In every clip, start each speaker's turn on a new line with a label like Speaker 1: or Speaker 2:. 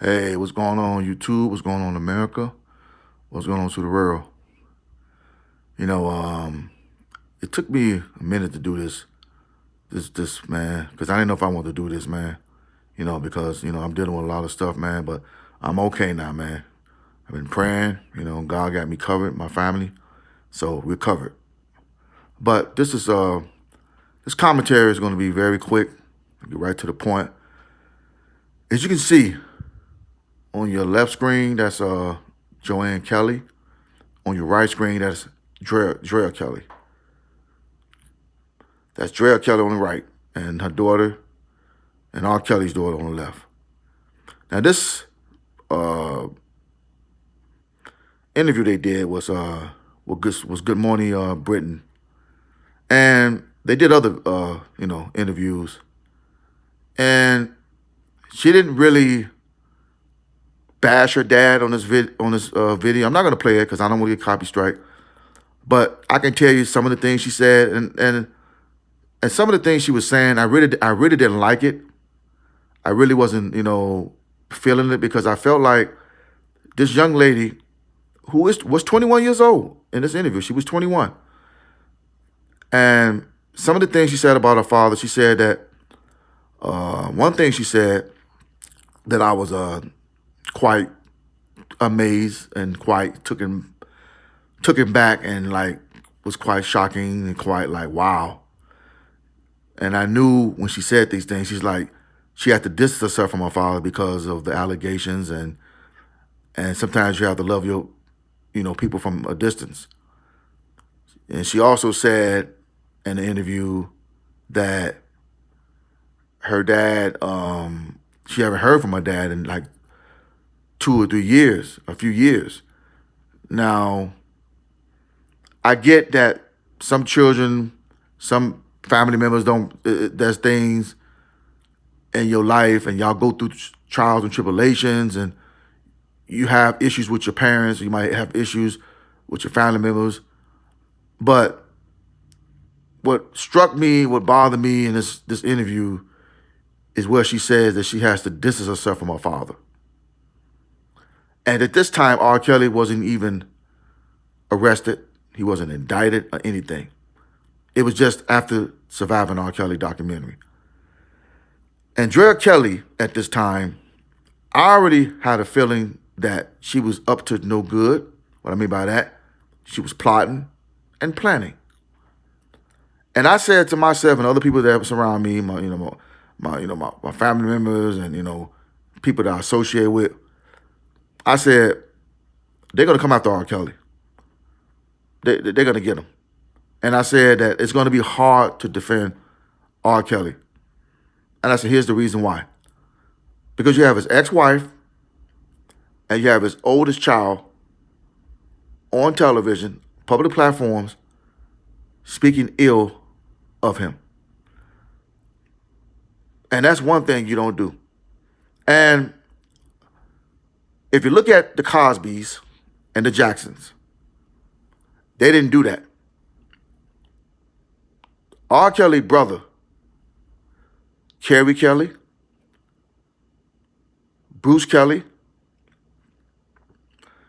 Speaker 1: Hey, what's going on YouTube? What's going on in America? What's going on to the world? You know, it took me a minute to do this man, because I didn't know if I wanted to do this, man. Because I'm dealing with a lot of stuff, man. But I'm okay now, man. I've been praying. God got me covered, my family, so we're covered. But this commentary is going to be very quick. Get right to the point. As you can see on your left screen, that's Joann Kelly. On your right screen, that's Drea Kelly. That's Drea Kelly on the right, and her daughter, and R. Kelly's daughter on the left. Now, this uh, interview they did was Good Morning Britain, and they did other interviews, and she didn't really bash her dad on this video. I'm not gonna play it because I don't want to get copy strike, but I can tell you some of the things she said, and some of the things she was saying, I really didn't like it. I really wasn't, feeling it, because I felt like this young lady who was 21 years old in this interview. She was 21. And some of the things she said about her father, she said that one thing she said that I was quite amazed and quite took him back, and like was quite shocking and quite like, wow. And I knew when she said these things, she had to distance herself from her father because of the allegations, and sometimes you have to love your people from a distance. And she also said in the interview that her dad, she haven't heard from her dad in like 2 or 3 years, a few years. Now, I get that some children, some family members don't, there's things in your life and y'all go through trials and tribulations, and you have issues with your parents, you might have issues with your family members. But what struck me, what bothered me in this interview is where she says that she has to distance herself from her father. And at this time, R. Kelly wasn't even arrested. He wasn't indicted or anything. It was just after Surviving R. Kelly documentary. And Drea Kelly, at this time, I already had a feeling that she was up to no good. What I mean by that, she was plotting and planning. And I said to myself and other people that surround me, my family members, and people that I associate with, I said, they're gonna come after R. Kelly. They're gonna get him. And I said that it's gonna be hard to defend R. Kelly. And I said, here's the reason why. Because you have his ex-wife and you have his oldest child on television, public platforms, speaking ill of him. And that's one thing you don't do. And if you look at the Cosbys and the Jacksons, they didn't do that. R. Kelly's brother, Kerry Kelly, Bruce Kelly,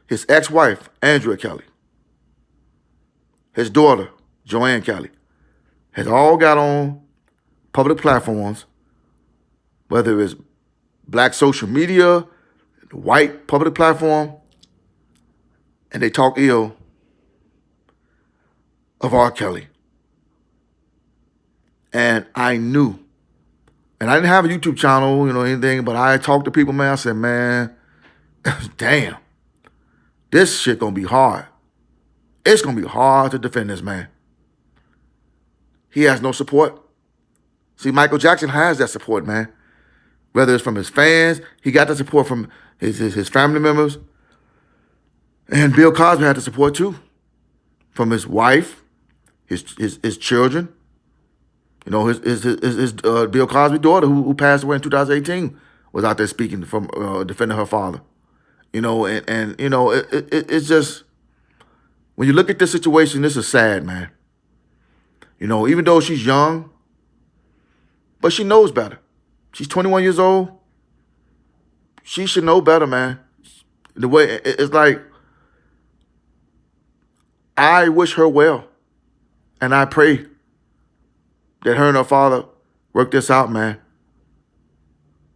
Speaker 1: his ex-wife, Andrea Kelly, his daughter, Joann Kelly, has all got on public platforms, whether it's black social media, white public platform, and they talk ill of R. Kelly. And I knew, and I didn't have a YouTube channel, anything, but I talked to people, man. I said, man, damn, this shit gonna be hard. It's gonna be hard to defend this man. He has no support. See, Michael Jackson has that support, man. Whether it's from his fans, he got the support from his family members. And Bill Cosby had the support too, from his wife, his children. His Bill Cosby daughter, who passed away in 2018, was out there speaking from defending her father. It's just, when you look at this situation, this is sad, man. Even though she's young, but she knows better. She's 21 years old. She should know better, man. The way it's like, I wish her well, and I pray that her and her father work this out, man.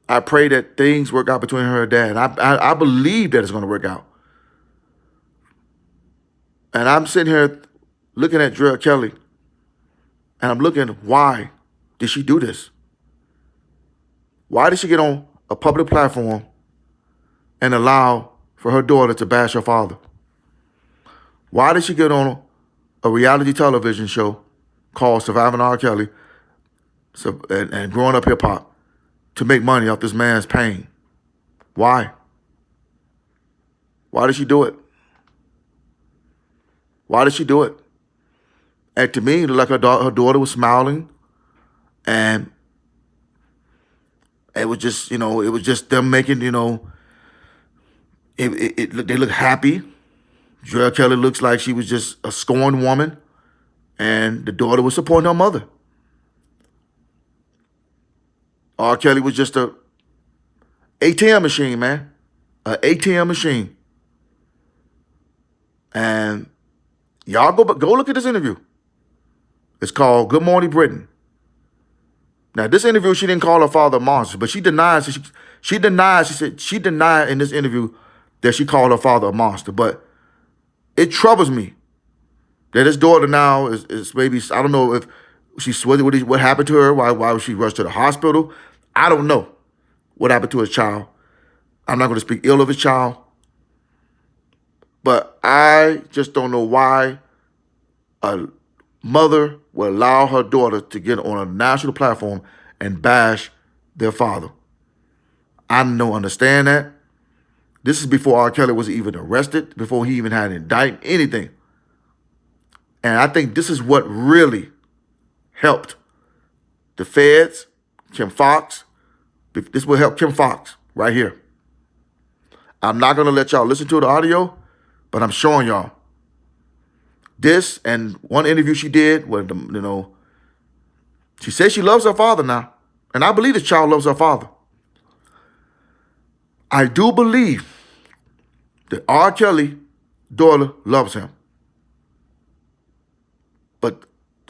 Speaker 1: I pray that things work out between her and her dad. I believe that it's going to work out. And I'm sitting here looking at R. Kelly, and I'm looking, why did she do this? Why did she get on a public platform and allow for her daughter to bash her father? Why did she get on a reality television show called Surviving R. Kelly and Growing Up Hip Hop to make money off this man's pain? Why? Why did she do it? Why did she do it? And to me, it looked like her daughter was smiling, and it was just, it was just them making, they look happy. R. Kelly looks like she was just a scorned woman, and the daughter was supporting her mother. R. Kelly was just a ATM machine, man. An ATM machine. And y'all go look at this interview. It's called Good Morning Britain. Now, this interview, she didn't call her father a monster, but she denies. She denied in this interview that she called her father a monster. But it troubles me that his daughter now is maybe, I don't know if what happened to her, why was she rushed to the hospital? I don't know what happened to his child. I'm not going to speak ill of his child. But I just don't know why a mother will allow her daughter to get on a national platform and bash their father. I don't understand that. This is before R. Kelly was even arrested, before he even had an indictment, anything. And I think this is what really helped the feds, Kim Fox. This will help Kim Fox right here. I'm not going to let y'all listen to the audio, but I'm showing y'all. This and one interview she did where, she says she loves her father now. And I believe this child loves her father. I do believe that R. Kelly daughter loves him. But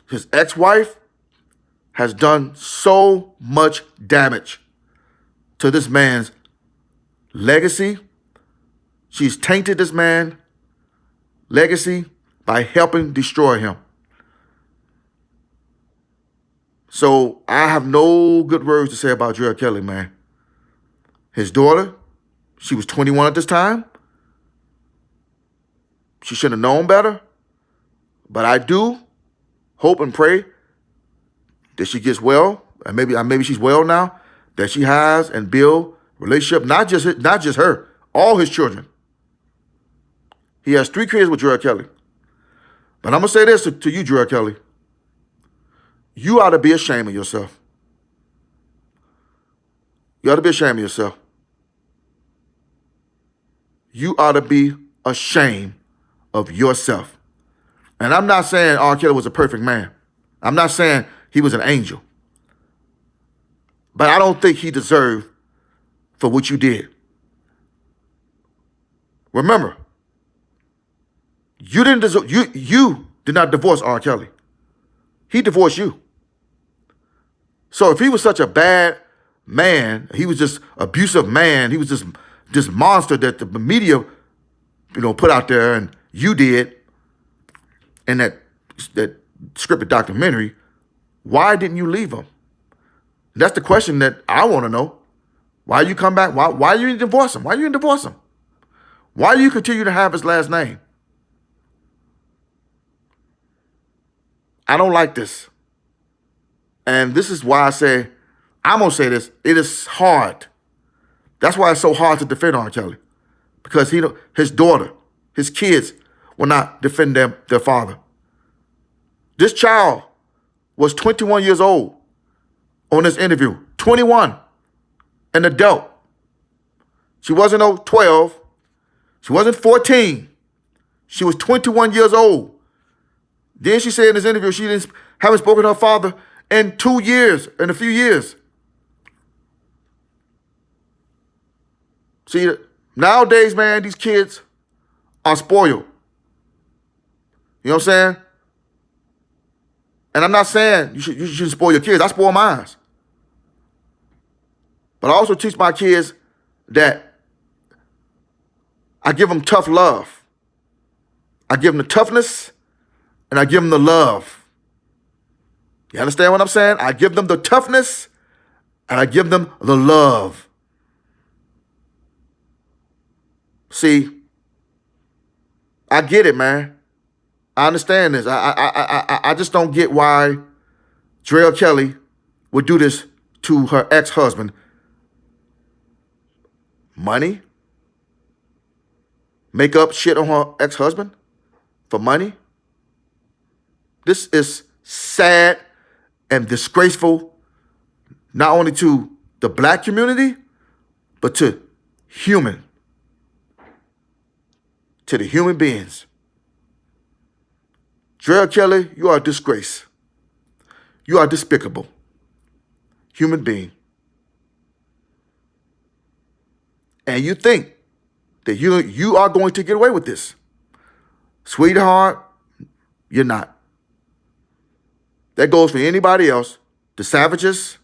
Speaker 1: his ex-wife has done so much damage to this man's legacy. She's tainted this man's legacy by helping destroy him. So I have no good words to say about R. Kelly, man. His daughter, she was 21 at this time. She should have known better. But I do hope and pray that she gets well, and maybe she's well now, that she has and build relationship, not just her, all his children. He has 3 kids with R. Kelly. But I'm going to say this to you, R. Kelly. You ought to be ashamed of yourself. You ought to be ashamed of yourself. You ought to be ashamed of yourself. And I'm not saying R. Kelly was a perfect man. I'm not saying he was an angel. But I don't think he deserved for what you did. Remember, you did not divorce R. Kelly. He divorced you. So if he was such a bad man, he was just abusive man, he was just this monster that the media, put out there and you did in that scripted documentary, why didn't you leave him? That's the question that I want to know. Why you come back? Why you didn't divorce him? Why you didn't divorce him? Why do you continue to have his last name? I don't like this. And this is why I say, I'm going to say this, it is hard. That's why it's so hard to defend R. Kelly. Because his daughter, his kids will not defend their father. This child was 21 years old on this interview. 21. An adult. She wasn't 12. She wasn't 14. She was 21 years old. Then she said in this interview she haven't spoken to her father in 2 years, in a few years. See, nowadays, man, these kids are spoiled. You know what I'm saying? And I'm not saying you should spoil your kids. I spoil mine. But I also teach my kids that I give them tough love. I give them the toughness and I give them the love. You understand what I'm saying? I give them the toughness and I give them the love. See, I get it, man. I understand this. I just don't get why R.Kelly Kelly would do this to her ex-husband. Money? Make up shit on her ex-husband for money? This is sad and disgraceful, not only to the black community, but to the human beings. R.Kelly Kelly, you are a disgrace. You are despicable. Human being. And you think that you are going to get away with this. Sweetheart, you're not. That goes for anybody else. The Savages,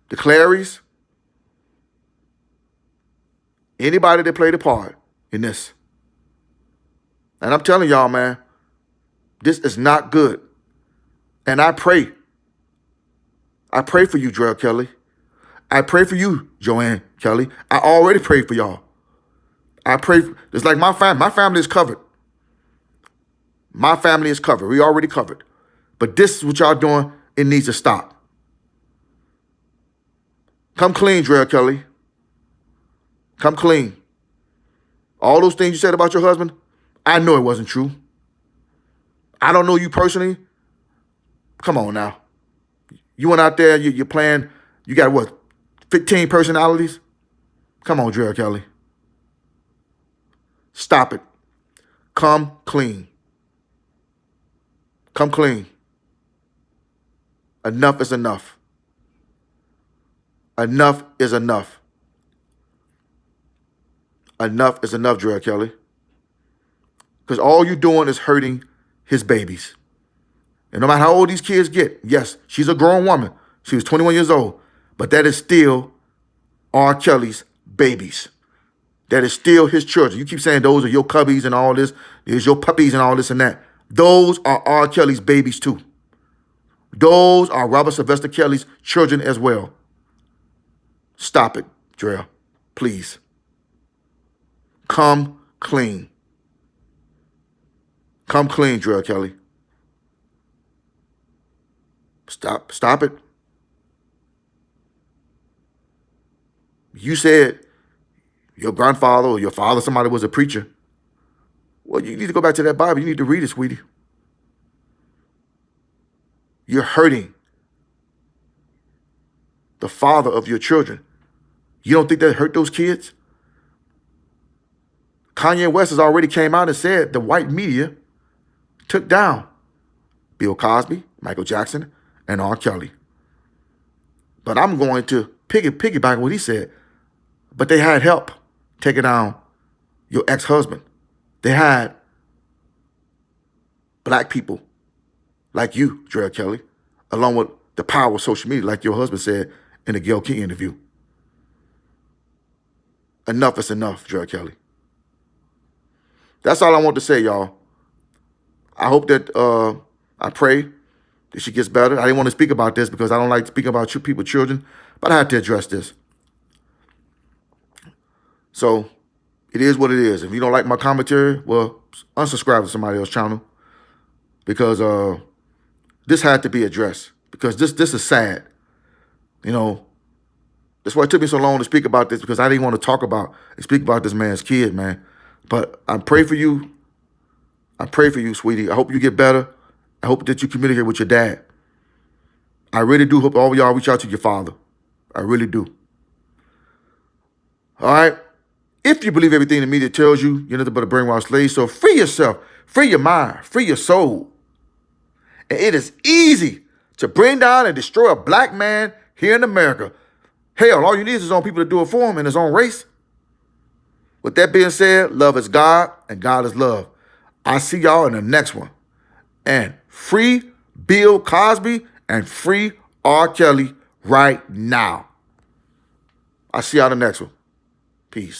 Speaker 1: the Clarys, anybody that played a part in this. And I'm telling y'all, man, this is not good. And I pray for you, R.Kelly Kelly. I pray for you, Joann Kelly. I already prayed for y'all. I pray. It's like my family. My family is covered. My family is covered. We already covered. But this is what y'all doing. It needs to stop. Come clean, R.Kelly Kelly. Come clean. All those things you said about your husband, I know it wasn't true. I don't know you personally. Come on now. You went out there, you're playing, you got what, 15 personalities? Come on, R.Kelly Kelly. Stop it. Come clean. Come clean. Enough is enough. Enough is enough. Enough is enough, R.Kelly Kelly. Because all you're doing is hurting his babies. And no matter how old these kids get, yes, she's a grown woman. She was 21 years old. But that is still R. Kelly's babies. That is still his children. You keep saying those are your cubbies and all this. There's your puppies and all this and that. Those are R. Kelly's babies too. Those are Robert Sylvester Kelly's children as well. Stop it, Dre. Please. Come clean. Come clean, R.Kelly Kelly. Stop it. You said your grandfather or your father, somebody was a preacher. Well, you need to go back to that Bible. You need to read it, sweetie. You're hurting the father of your children. You don't think that hurt those kids? Kanye West has already came out and said the white media took down Bill Cosby, Michael Jackson, and R. Kelly. But I'm going to piggyback what he said. But they had help taking down your ex-husband. They had black people like you, R.Kelly Kelly, along with the power of social media, like your husband said in the Gayle King interview. Enough is enough, R.Kelly Kelly. That's all I want to say, y'all. I hope that, I pray that she gets better. I didn't want to speak about this because I don't like speaking about people's children, but I had to address this. So it is what it is. If you don't like my commentary, well, unsubscribe to somebody else's channel because this had to be addressed because this is sad. You know, that's why it took me so long to speak about this because I didn't want to talk about and speak about this man's kid, man. But I pray for you. I pray for you, sweetie. I hope you get better. I hope that you communicate with your dad. I really do hope all of y'all reach out to your father. I really do. All right? If you believe everything the media tells you, you're nothing but a brainwashed slave. So free yourself, free your mind, free your soul. And it is easy to bring down and destroy a black man here in America. Hell, all you need is his own people to do it for him in his own race. With that being said, love is God and God is love. I see y'all in the next one. And free Bill Cosby and free R. Kelly right now. I see y'all in the next one. Peace.